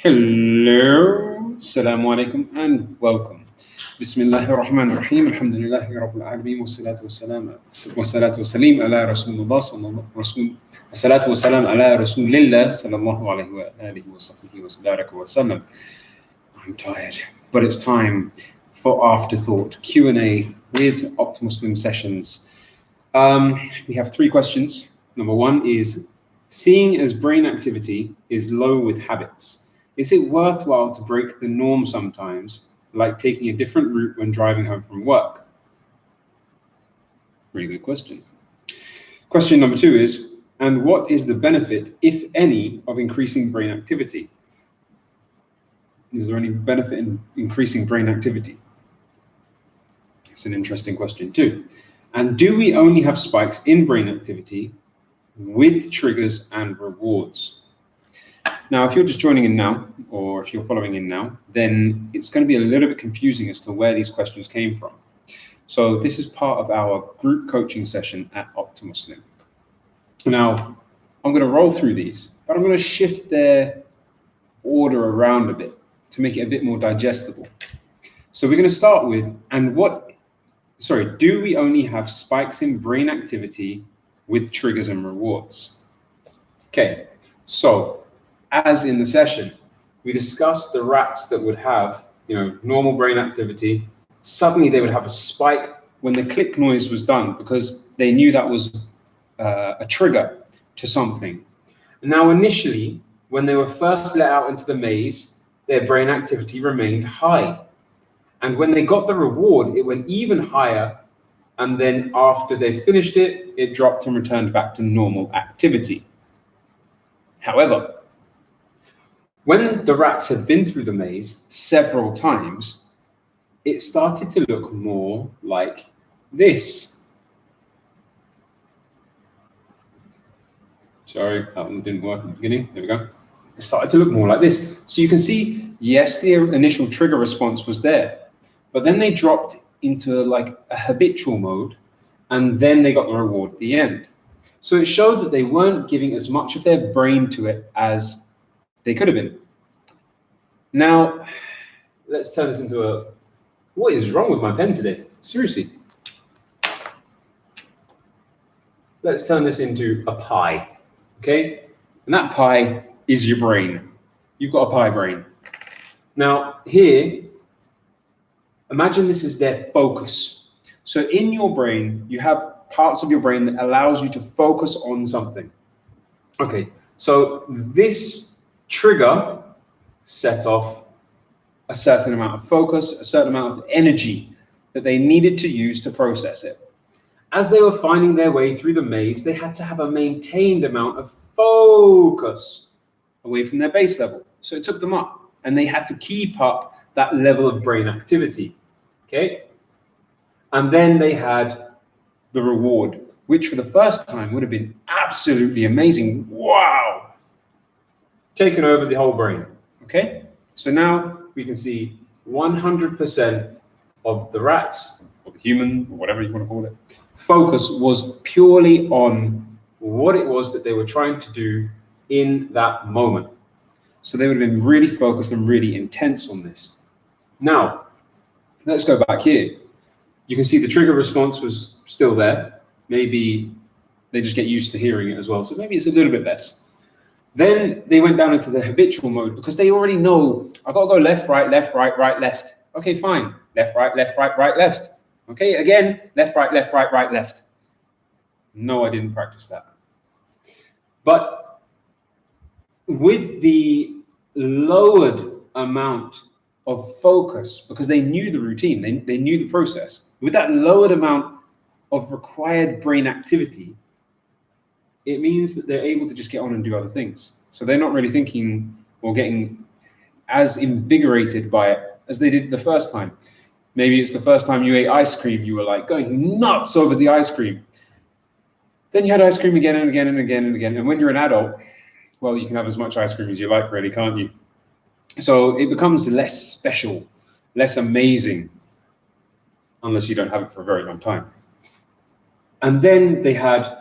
Hello, Assalamu alaikum, and welcome. Bismillahir Rahmanir Rahim, Alhamdulillahi Rabbil Alameen, wassalatu wassalam ala Rasulullah sallallahu ala Rasulillah sallallahu alayhi wa alihi wa sahbihi wa sallam. I'm tired, but it's time for Afterthought Q&A with OptMuslim sessions. We have 3 questions. Number 1 is, seeing as brain activity is low with habits, is it worthwhile to break the norm sometimes, like taking a different route when driving home from work? Really good question. Question number 2 is, and what is the benefit, if any, of increasing brain activity? Is there any benefit in increasing brain activity? It's an interesting question too. And do we only have spikes in brain activity with triggers and rewards? Now, if you're just joining in now, or if you're following in now, then it's going to be a little bit confusing as to where these questions came from. So this is part of our group coaching session at OptMuslim. Now, I'm going to roll through these, but I'm going to shift their order around a bit to make it a bit more digestible. So we're going to start with, do we only have spikes in brain activity with triggers and rewards? Okay, so as in the session, we discussed the rats that would have, normal brain activity. Suddenly they would have a spike when the click noise was done because they knew that was a trigger to something. Now, initially, when they were first let out into the maze, their brain activity remained high. And when they got the reward, it went even higher. And then after they finished it, it dropped and returned back to normal activity. However, when the rats had been through the maze several times, it started to look more like this. Sorry, that one didn't work at the beginning. There we go. It started to look more like this. So you can see, yes, the initial trigger response was there, but then they dropped into like a habitual mode, and then they got the reward at the end. So it showed that they weren't giving as much of their brain to it as they could have been. Now, let's turn this into what is wrong with my pen today? Seriously. Let's turn this into a pie, okay? And that pie is your brain. You've got a pie brain. Now, here, imagine this is their focus. So in your brain, you have parts of your brain that allows you to focus on something. Okay, so this trigger set off a certain amount of focus, a certain amount of energy that they needed to use to process it. As they were finding their way through the maze, they had to have a maintained amount of focus away from their base level. So it took them up, and they had to keep up that level of brain activity, okay? And then they had the reward, which for the first time would have been absolutely amazing. Wow! Taken over the whole brain, okay? So now we can see 100% of the rats, or the human, or whatever you want to call it, focus was purely on what it was that they were trying to do in that moment. So they would have been really focused and really intense on this. Now, let's go back here. You can see the trigger response was still there. Maybe they just get used to hearing it as well. So maybe it's a little bit less. Then they went down into the habitual mode because they already know, I've got to go left, right, right, left. Okay, fine. Left, right, right, left. Okay, again, left, right, right, left. No, I didn't practice that. But with the lowered amount of focus, because they knew the routine, they knew the process, with that lowered amount of required brain activity, it means that they're able to just get on and do other things. So they're not really thinking or getting as invigorated by it as they did the first time. Maybe it's the first time you ate ice cream, you were like going nuts over the ice cream. Then you had ice cream again and again and again and again. And when you're an adult, well, you can have as much ice cream as you like, really, can't you? So it becomes less special, less amazing, unless you don't have it for a very long time. And then they had,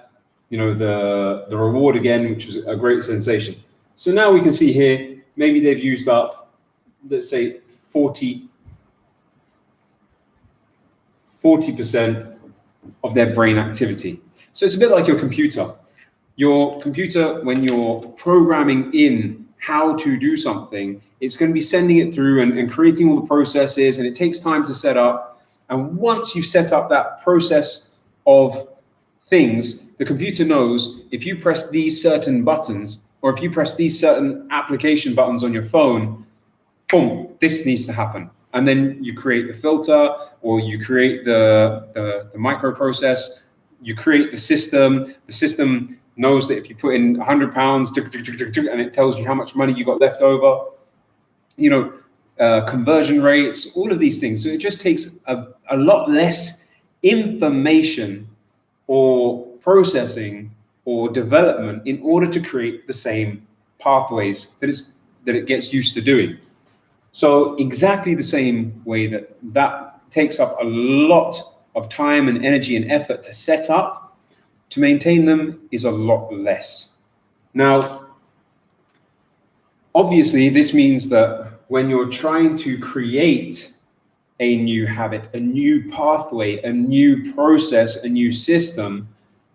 the reward again, which was a great sensation. So now we can see here, maybe they've used up, let's say 40% of their brain activity. So it's a bit like your computer. Your computer, when you're programming in how to do something, it's going to be sending it through and creating all the processes, and it takes time to set up. And once you've set up that process of things, the computer knows if you press these certain buttons, or if you press these certain application buttons on your phone, boom, this needs to happen. And then you create the filter, or you create the microprocess, you create the system. The system knows that if you put in £100, and it tells you how much money you got left over, conversion rates, all of these things. So it just takes a lot less information or processing or development in order to create the same pathways that it gets used to doing. So exactly the same way that takes up a lot of time and energy and effort to set up, to maintain them is a lot less. Now, obviously, this means that when you're trying to create a new habit, a new pathway, a new process, a new system,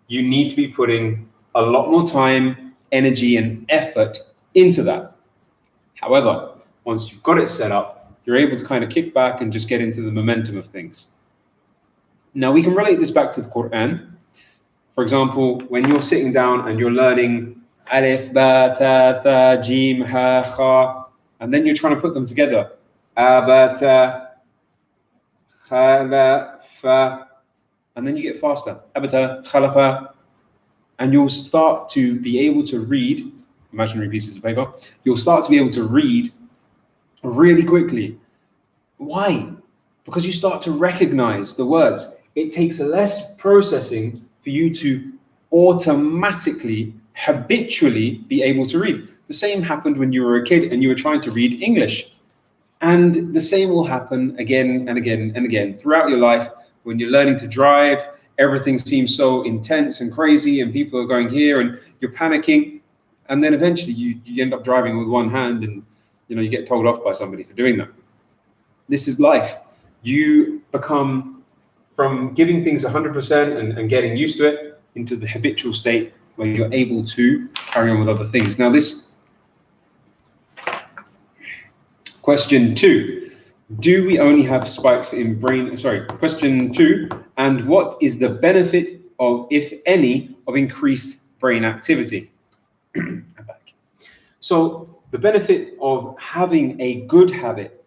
you need to be putting a lot more time, energy, and effort into that. However, once you've got it set up, you're able to kind of kick back and just get into the momentum of things. Now, we can relate this back to the Quran. For example, when you're sitting down and you're learning alif, ba, ta, tha, jim, ha, kha, and then you're trying to put them together. A, ba, ta, kha, la, fa, and then you get faster. Abata, khalafa, and you'll start to be able to read, imaginary pieces of paper, you'll start to be able to read really quickly. Why? Because you start to recognize the words. It takes less processing for you to automatically, habitually be able to read. The same happened when you were a kid and you were trying to read English. And the same will happen again and again and again throughout your life. When you're learning to drive, everything seems so intense and crazy, and people are going here and you're panicking. And then eventually you end up driving with one hand, and you get told off by somebody for doing that. This is life. You become, from giving things 100% and getting used to it, into the habitual state where you're able to carry on with other things. Now this, question 2, do we only have spikes in brain, question 2, and what is the benefit of, if any, of increased brain activity? I'm back. So the benefit of having a good habit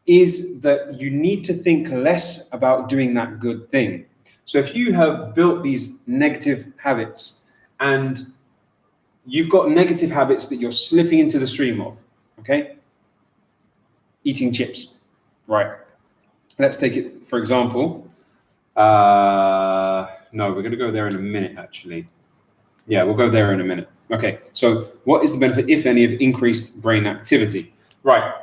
is that you need to think less about doing that good thing. So if you have built these negative habits and you've got negative habits that you're slipping into the stream of, okay? Eating chips, right? Let's take it, for example. No, we're going to go there in a minute, actually. Yeah, we'll go there in a minute. Okay, so what is the benefit, if any, of increased brain activity? Right.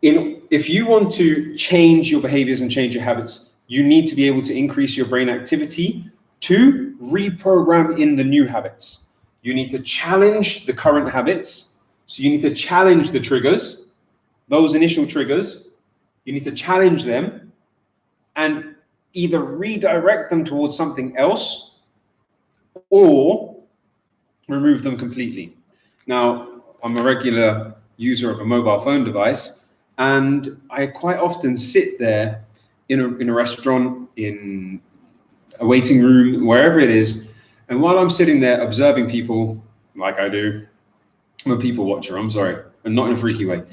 If you want to change your behaviors and change your habits, you need to be able to increase your brain activity to reprogram in the new habits. You need to challenge the current habits. So you need to challenge the triggers, those initial triggers. You need to challenge them and either redirect them towards something else or remove them completely. Now, I'm a regular user of a mobile phone device, and I quite often sit there in a restaurant, in a waiting room, wherever it is, and while I'm sitting there observing people, like I do, I'm a people watcher, I'm sorry, and not in a freaky way.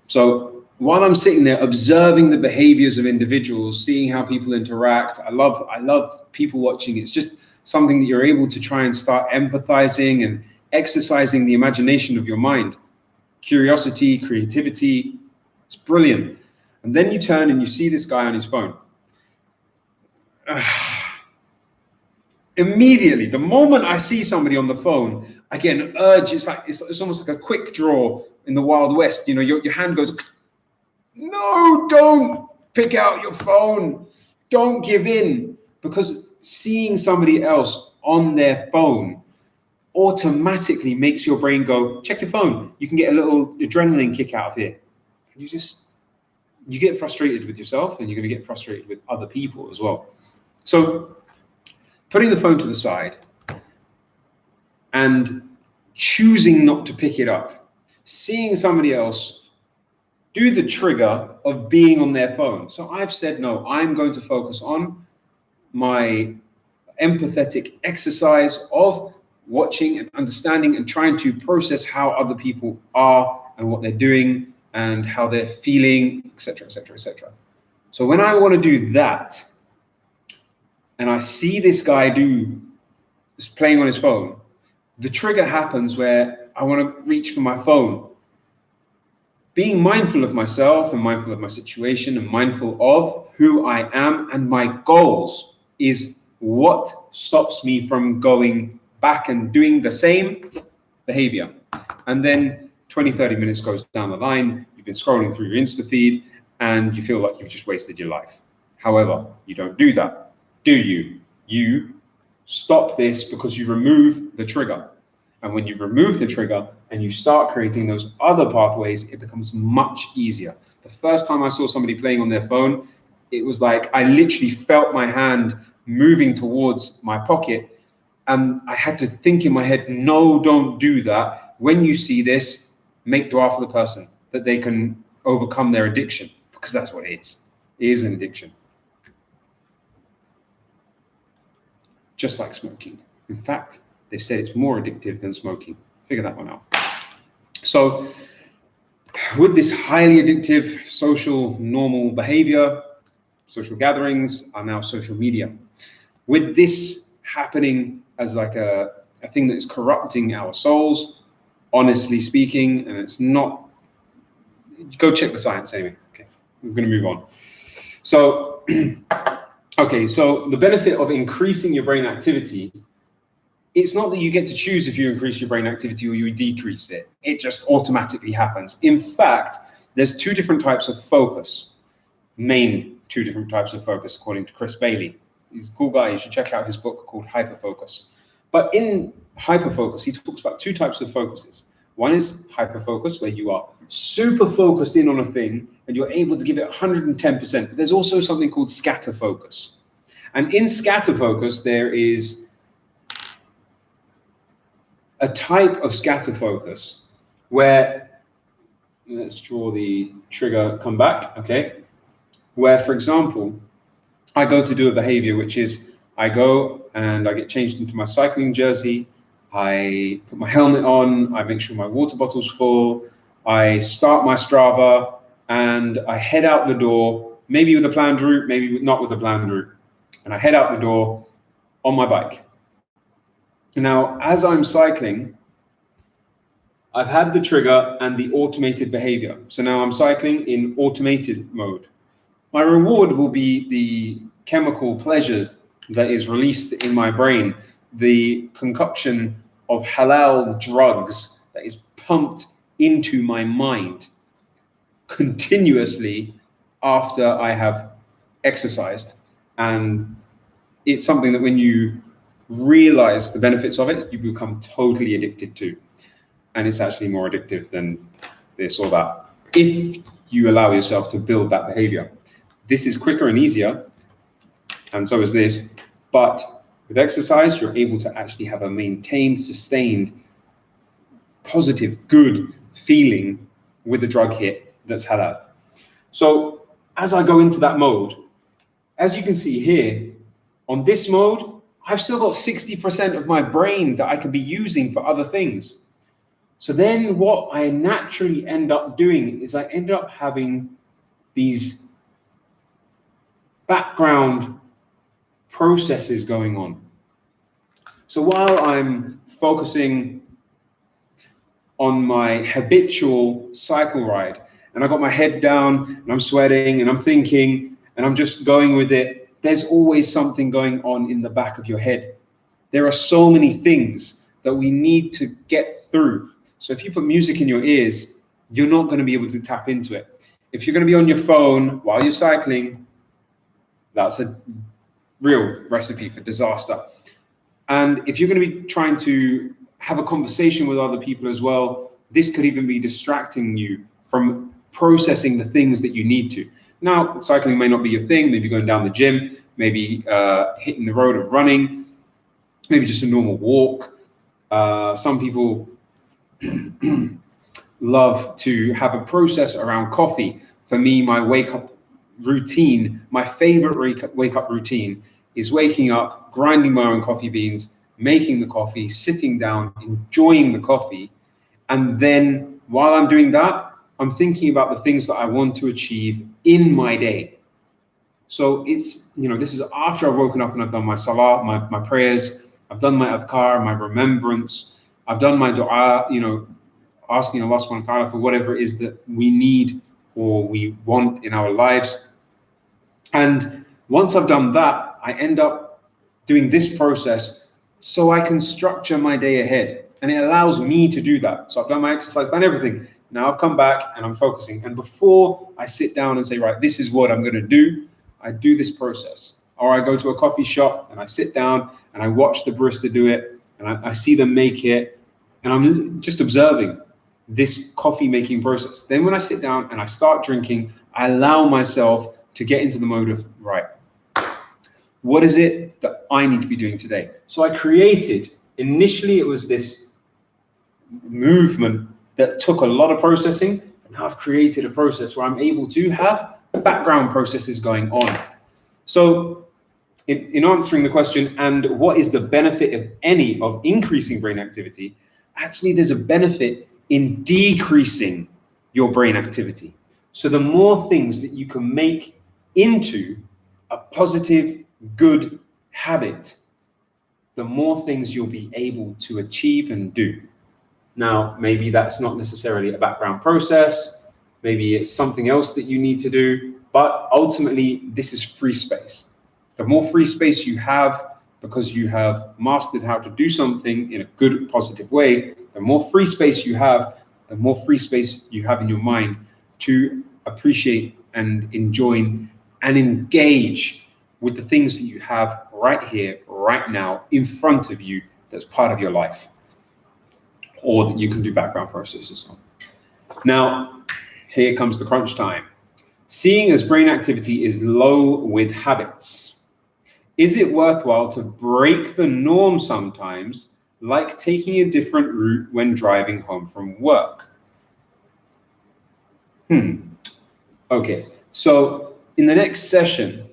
So while I'm sitting there observing the behaviors of individuals, seeing how people interact, I love people watching. It's just something that you're able to try and start empathizing and exercising the imagination of your mind. Curiosity, creativity, it's brilliant. And then you turn and you see this guy on his phone. Immediately, the moment I see somebody on the phone, I get an urge. It's almost like a quick draw in the Wild West. Your hand goes, no, don't pick out your phone. Don't give in. Because seeing somebody else on their phone automatically makes your brain go, check your phone. You can get a little adrenaline kick out of here. You get frustrated with yourself, and you're going to get frustrated with other people as well. So putting the phone to the side and choosing not to pick it up, seeing somebody else do the trigger of being on their phone. So I've said, no, I'm going to focus on my empathetic exercise of watching and understanding and trying to process how other people are and what they're doing and how they're feeling, etc., etc., etc. So when I want to do that, and I see this guy playing on his phone, the trigger happens where I want to reach for my phone. Being mindful of myself and mindful of my situation and mindful of who I am and my goals is what stops me from going back and doing the same behavior. And then 20, 30 minutes goes down the line, you've been scrolling through your Insta feed and you feel like you've just wasted your life. However, you don't do that, do you? You stop this because you remove the trigger. And when you remove the trigger and you start creating those other pathways, it becomes much easier. The first time I saw somebody playing on their phone, it was like I literally felt my hand moving towards my pocket. And I had to think in my head, no, don't do that. When you see this, make dua for the person that they can overcome their addiction, because that's what it is. It is an addiction. Just like smoking. In fact, they've said it's more addictive than smoking. Figure that one out. So with this highly addictive social normal behavior, social gatherings are now social media. With this happening as like a thing that is corrupting our souls, honestly speaking, and it's not, go check the science, Amy. Okay, we're gonna move on. So, okay, so the benefit of increasing your brain activity, it's not that you get to choose if you increase your brain activity or you decrease it. It just automatically happens. In fact, there's two different types of focus, two different types of focus, according to Chris Bailey. He's a cool guy. You should check out his book called Hyperfocus. But in hyperfocus, he talks about two types of focuses. One is hyperfocus, where you are super focused in on a thing and you're able to give it 110%. But there's also something called scatter focus. And in scatter focus, there is a type of scatter focus where, let's draw the trigger, come back, okay? Where, for example, I go to do a behavior, which is I go and I get changed into my cycling jersey, I put my helmet on, I make sure my water bottle's full, I start my Strava, and I head out the door, maybe with a planned route, maybe not with a planned route. And I head out the door on my bike. Now, as I'm cycling, I've had the trigger and the automated behavior. So now I'm cycling in automated mode. My reward will be the chemical pleasure that is released in my brain, the concoction of halal drugs that is pumped into my mind continuously after I have exercised. And it's something that when you realize the benefits of it, you become totally addicted to. And it's actually more addictive than this or that, if you allow yourself to build that behavior. This is quicker and easier, and so is this, but with exercise, you're able to actually have a maintained, sustained, positive, good feeling with the drug hit that's halal. So as I go into that mode, as you can see here, on this mode, I've still got 60% of my brain that I could be using for other things. So then what I naturally end up doing is I end up having these background processes going on. So while I'm focusing on my habitual cycle ride, and I got my head down and I'm sweating and I'm thinking and I'm just going with it, there's always something going on in the back of your head. There are so many things that we need to get through. So if you put music in your ears, you're not going to be able to tap into it. If you're going to be on your phone while you're cycling, that's a real recipe for disaster. And if you're going to be trying to have a conversation with other people as well. This could even be distracting you from processing the things that you need to. Now, cycling may not be your thing, maybe going down the gym, maybe hitting the road and running, maybe just a normal walk. Some people love to have a process around coffee. For me, my wake up routine, my favorite wake up routine is waking up, grinding my own coffee beans, making the coffee, sitting down, enjoying the coffee. And then while I'm doing that, I'm thinking about the things that I want to achieve in my day. So it's, this is after I've woken up and I've done my salah, my prayers, I've done my adhkar, my remembrance, I've done my dua, asking Allah subhanahu wa ta'ala for whatever it is that we need or we want in our lives. And once I've done that, I end up doing this process so I can structure my day ahead. And it allows me to do that. So I've done my exercise, done everything. Now I've come back and I'm focusing. And before I sit down and say, right, this is what I'm going to do, I do this process. Or I go to a coffee shop and I sit down and I watch the barista do it and I see them make it. And I'm just observing this coffee making process. Then when I sit down and I start drinking, I allow myself to get into the mode of, right, what is it that I need to be doing today? So I created, initially it was this movement that took a lot of processing, and now I've created a process where I'm able to have background processes going on. So in answering the question, and what is the benefit of any of increasing brain activity? Actually, there's a benefit in decreasing your brain activity. So the more things that you can make into a positive, good habit, the more things you'll be able to achieve and do. Now, maybe that's not necessarily a background process, maybe it's something else that you need to do, but ultimately this is free space. The more free space you have, because you have mastered how to do something in a good, positive way, the more free space you have, the more free space you have in your mind to appreciate and enjoy and engage with the things that you have right here, right now, in front of you, that's part of your life, or that you can do background processes on. Now, here comes the crunch time. Seeing as brain activity is low with habits, is it worthwhile to break the norm sometimes, like taking a different route when driving home from work? Okay, so in the next session,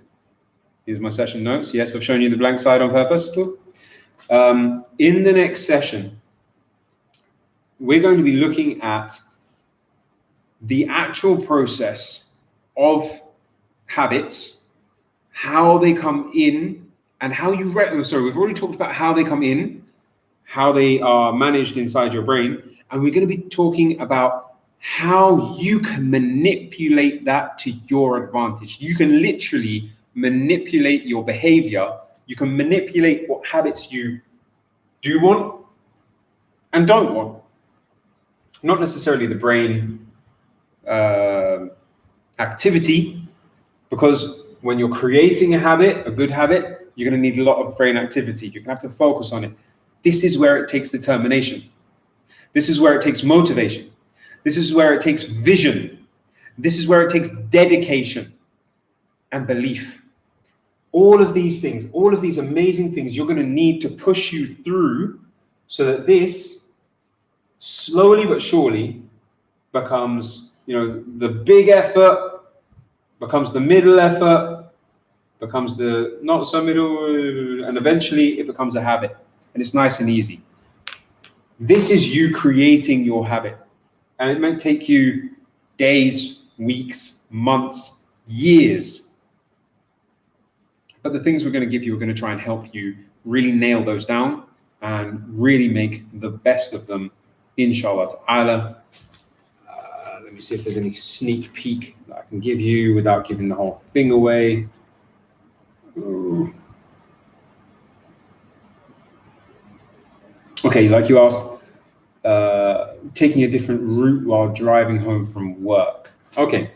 here's my session notes. Yes, I've shown you the blank side on purpose. In the next session, we're going to be looking at the actual process of habits, how they come in, and how you we've already talked about how they come in, how they are managed inside your brain, and we're going to be talking about how you can manipulate that to your advantage. You can literally manipulate your behavior. You can manipulate what habits you do want and don't want. Not necessarily the brain activity, because when you're creating a habit, a good habit, you're going to need a lot of brain activity. You're going to have to focus on it. This is where it takes determination. This is where it takes motivation. This is where it takes vision. This is where it takes dedication and belief. All of these things, all of these amazing things you're going to need to push you through so that this slowly but surely becomes, the big effort, becomes the middle effort, becomes the not so middle, and eventually it becomes a habit. And it's nice and easy. This is you creating your habit. And it may take you days, weeks, months, years. But the things we're going to give you are going to try and help you really nail those down and really make the best of them, inshallah ta'ala. Let me see if there's any sneak peek that I can give you without giving the whole thing away. Ooh. Okay, like you asked, taking a different route while driving home from work. Okay.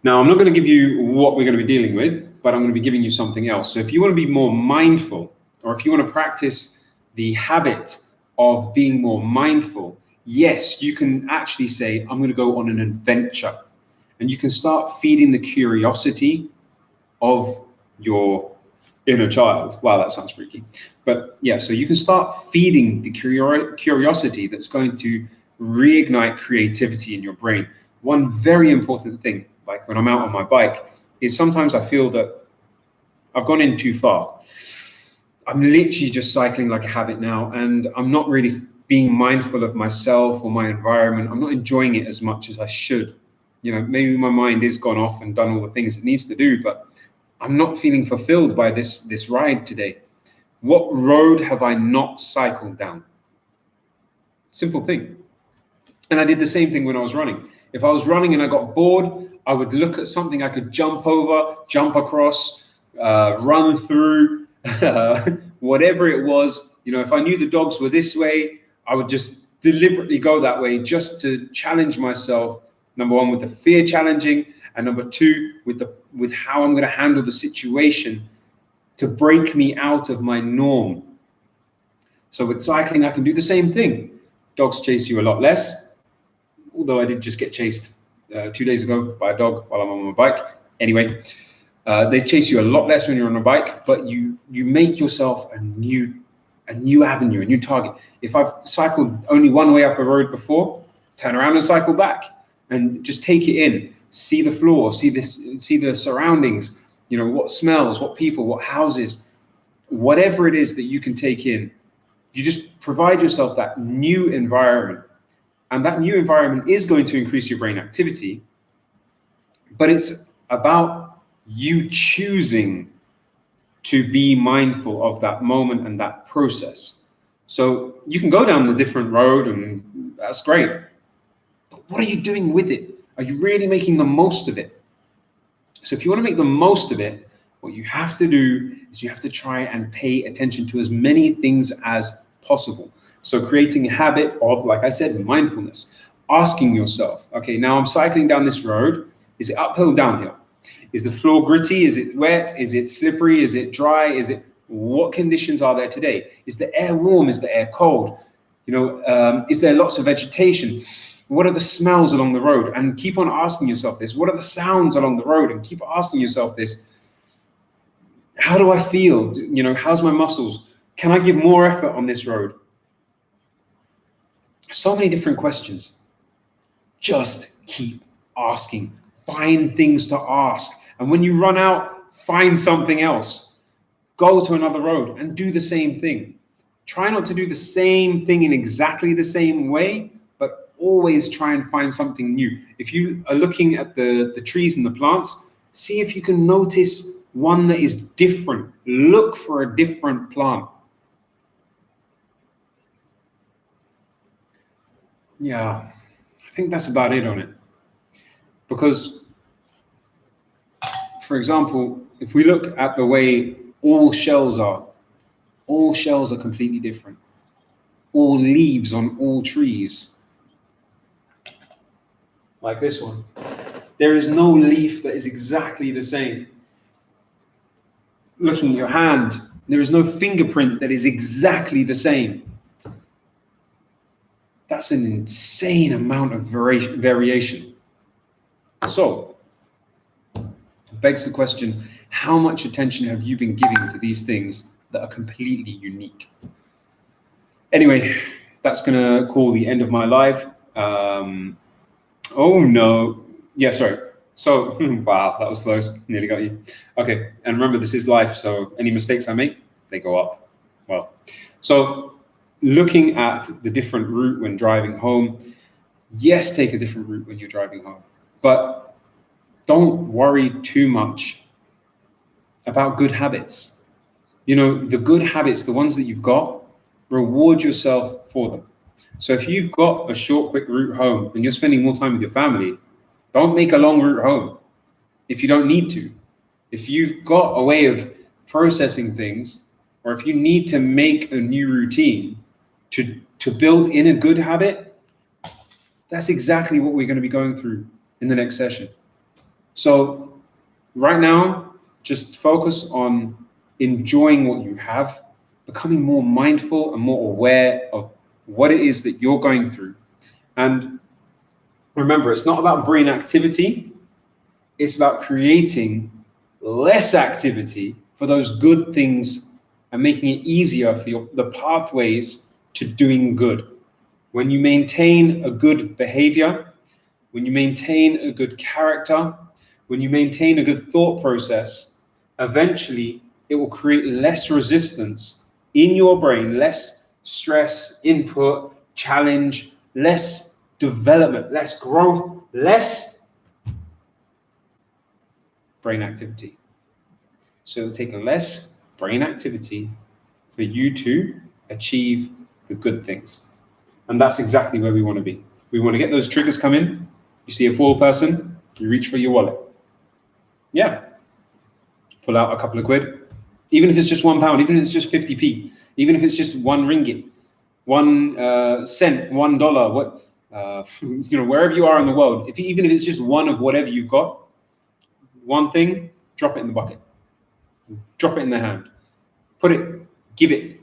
Now, I'm not going to give you what we're going to be dealing with, but I'm going to be giving you something else. So if you want to be more mindful, or if you want to practice the habit of being more mindful, yes, you can actually say, I'm going to go on an adventure. And you can start feeding the curiosity of your inner child. Wow, that sounds freaky. But yeah, so you can start feeding the curiosity that's going to reignite creativity in your brain. One very important thing, like when I'm out on my bike, is sometimes I feel that I've gone in too far. I'm literally just cycling like a habit now, and I'm not really being mindful of myself or my environment. I'm not enjoying it as much as I should. Maybe my mind is gone off and done all the things it needs to do, but I'm not feeling fulfilled by this ride today. What road have I not cycled down? Simple thing. And I did the same thing when I was running. If I was running and I got bored, I would look at something I could jump over, jump across, run through, whatever it was. If I knew the dogs were this way, I would just deliberately go that way just to challenge myself. Number one, with the fear challenging, and number two, with how I'm going to handle the situation to break me out of my norm. So with cycling, I can do the same thing. Dogs chase you a lot less, although I did just get chased 2 days ago by a dog while I'm on my bike. Anyway, they chase you a lot less when you're on a bike, but you make yourself a new avenue, a new target. If I've cycled only one way up a road before, turn around and cycle back and just take it in. See the floor, see the surroundings, what smells, what people, what houses, whatever it is that you can take in. You just provide yourself that new environment. And that new environment is going to increase your brain activity, but it's about you choosing to be mindful of that moment and that process. So you can go down the different road, and that's great. But what are you doing with it? Are you really making the most of it? So if you want to make the most of it, what you have to do is you have to try and pay attention to as many things as possible. So creating a habit of, like I said, mindfulness, asking yourself, okay, now I'm cycling down this road. Is it uphill, downhill? Is the floor gritty? Is it wet? Is it slippery? Is it dry? What conditions are there today? Is the air warm? Is the air cold? Is there lots of vegetation? What are the smells along the road? And keep on asking yourself this. What are the sounds along the road? And keep asking yourself this. How do I feel? How's my muscles? Can I give more effort on this road? So many different questions. Just keep asking. Find things to ask. And when you run out, find something else. Go to another road and do the same thing. Try not to do the same thing in exactly the same way, but always try and find something new. If you are looking at the trees and the plants, see if you can notice one that is different. Look for a different plant. Yeah, I think that's about it on it. Because, for example, if we look at the way all shells are completely different. All leaves on all trees, like this one. There is no leaf that is exactly the same. Looking at your hand, there is no fingerprint that is exactly the same. That's an insane amount of variation. So, it begs the question, how much attention have you been giving to these things that are completely unique? Anyway, that's going to call the end of my live. Oh no. Yeah, sorry. So, wow, that was close. Nearly got you. Okay, and remember, this is life, so any mistakes I make, they go up. Well, so looking at the different route when driving home, yes, take a different route when you're driving home, but don't worry too much about good habits. The good habits, the ones that you've got, reward yourself for them. So if you've got a short, quick route home and you're spending more time with your family, don't make a long route home if you don't need to. If you've got a way of processing things, or if you need to make a new routine to build in a good habit, that's exactly what we're going to be going through in the next session. So right now, just focus on enjoying what you have becoming more mindful and more aware of what it is that you're going through. And remember, it's not about brain activity, it's about creating less activity for those good things and making it easier for the pathways to doing good. When you maintain a good behavior, when you maintain a good character, when you maintain a good thought process, eventually it will create less resistance in your brain, less stress, input, challenge, less development, less growth, less brain activity. So it'll take less brain activity for you to achieve the good things. And that's exactly where we want to be. We want to get those triggers come in. You see a poor person, you reach for your wallet. Yeah. Pull out a couple of quid. Even if it's just £1, even if it's just 50p, even if it's just 1 ringgit, 1 cent, $1, wherever you are in the world, even if it's just one of whatever you've got, one thing, drop it in the bucket. Drop it in their hand. Put it, give it.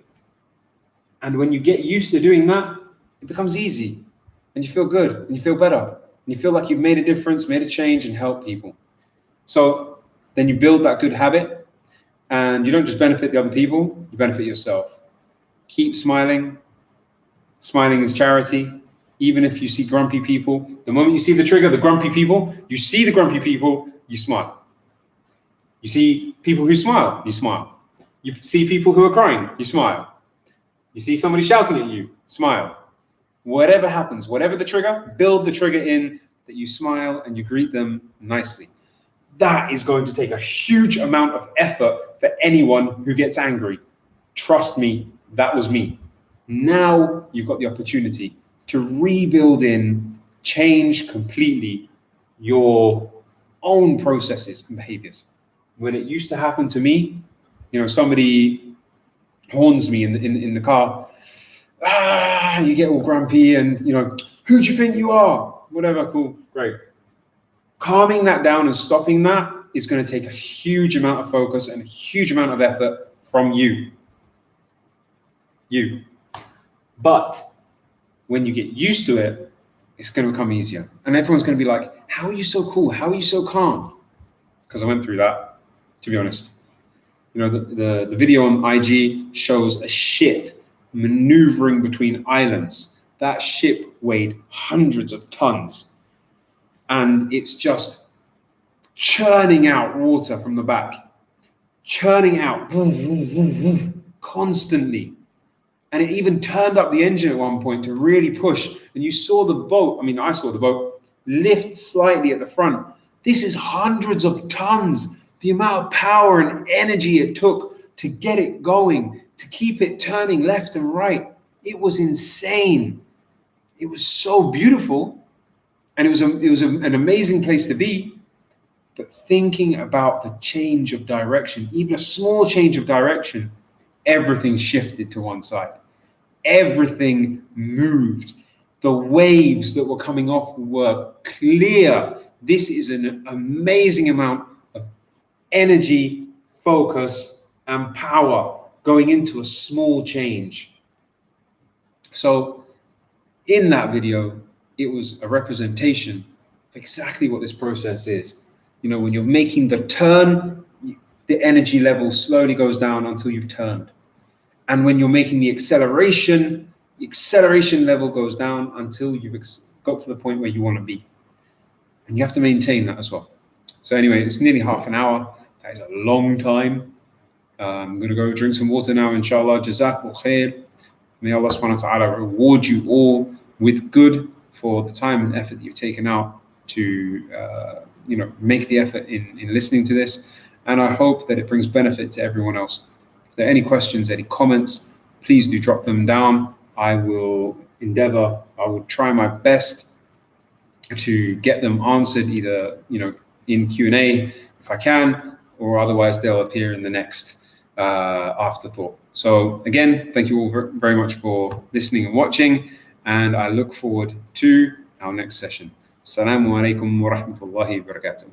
And when you get used to doing that, it becomes easy. And you feel good, and you feel better. And you feel like you've made a difference, made a change, and helped people. So then you build that good habit, and you don't just benefit the other people, you benefit yourself. Keep smiling. Smiling is charity. Even if you see grumpy people, the moment you see the trigger, the grumpy people, you see the grumpy people, you smile. You see people who smile, you smile. You see people who are crying, you smile. You see somebody shouting at you, smile. Whatever happens, whatever the trigger, build the trigger in that you smile and you greet them nicely. That is going to take a huge amount of effort for anyone who gets angry. Trust me, that was me. Now you've got the opportunity to rebuild in, change completely your own processes and behaviors. When it used to happen to me, somebody horns me in the car, you get all grumpy and, who do you think you are? Whatever, cool, great. Calming that down and stopping that is going to take a huge amount of focus and a huge amount of effort from you. But when you get used to it, it's going to become easier. And everyone's going to be like, how are you so cool? How are you so calm? Because I went through that, to be honest. The video on IG shows a ship maneuvering between islands. That ship weighed hundreds of tons. And it's just churning out water from the back. Churning out constantly. And it even turned up the engine at one point to really push. And you saw the boat, I saw the boat, lift slightly at the front. This is hundreds of tons. The amount of power and energy it took to get it going, to keep it turning left and right. It was insane. It was so beautiful. And it was an amazing place to be. But thinking about the change of direction, even a small change of direction, everything shifted to one side. Everything moved. The waves that were coming off were clear. This is an amazing amount of energy, focus, and power going into a small change. So in that video, it was a representation of exactly what this process is. When you're making the turn, the energy level slowly goes down until you've turned. And when you're making the acceleration level goes down until you've got to the point where you want to be. And you have to maintain that as well. So anyway, it's nearly half an hour. That is a long time. I'm going to go drink some water now, inshallah. Jazakallah khair. May Allah subhanahu wa ta'ala reward you all with good for the time and effort that you've taken out to make the effort in listening to this. And I hope that it brings benefit to everyone else. If there are any questions, any comments, please do drop them down. I will try my best to get them answered either, in Q&A if I can, or otherwise they'll appear in the next afterthought. So again, thank you all very much for listening and watching, and I look forward to our next session. Assalamu alaikum wa rahmatullahi wa barakatuh.